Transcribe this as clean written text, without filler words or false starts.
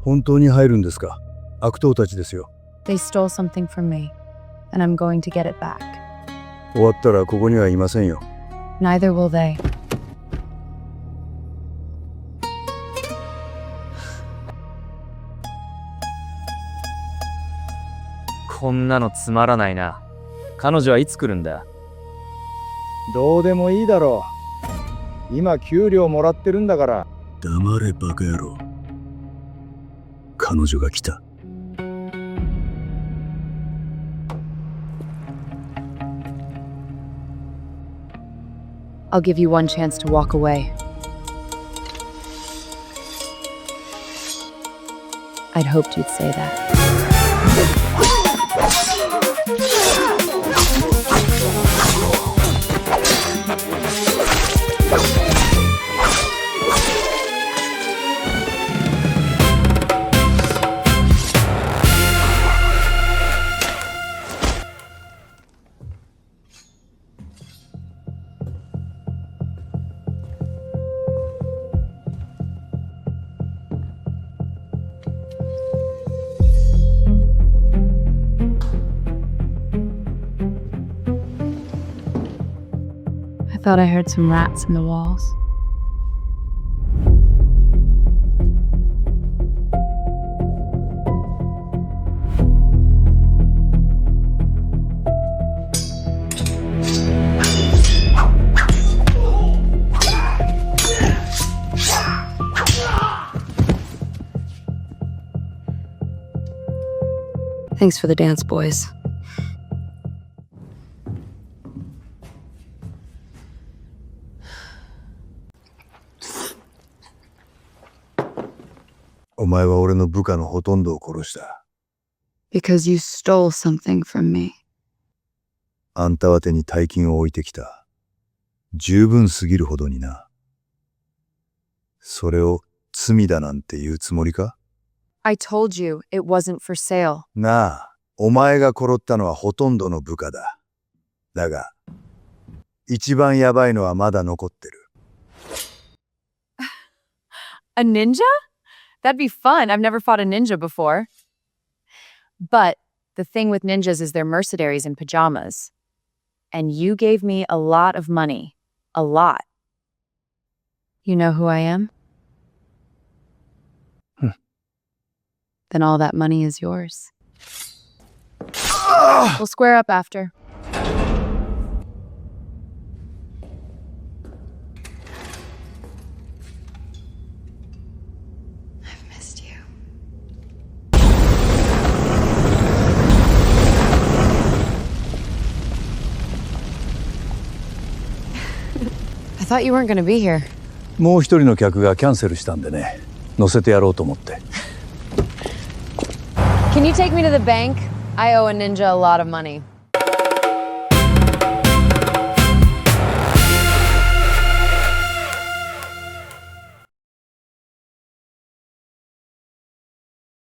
本当に入るんですか？悪党たちですよ。They stole something from me, and I'm going to get it back. 終わったらここにはいませんよ。Neither will they. こんなのつまらないな。彼女はいつ来るんだ？どうでもいいだろう。今給料もらってるんだから。黙れバカ野郎。彼女が来た。I'll give you one chance to walk away. I'd hoped you'd say that. I thought I heard some rats in the walls. Thanks for the dance, boys. お前は俺の部下のほとんどを殺した。Because you stole something from me. あんたは手に大金を置いてきた。十分すぎるほどにな。それを罪だなんて言うつもりか？ I told you it wasn't for sale. なあ、お前が殺ったのはほとんどの部下だ。だが、一番やばいのはまだ残ってる。A ninja? That'd be fun. I've never fought a ninja before. But the thing with ninjas is they're mercenaries in pajamas. And you gave me a lot of money. A lot. You know who I am? Then all that money is yours. We'll square up after. I've missed you. I thought you weren't going to be here. もう一人の客がキャンセルしたんでね。乗せてやろうと思って。Can you take me to the bank? I owe a ninja a lot of money.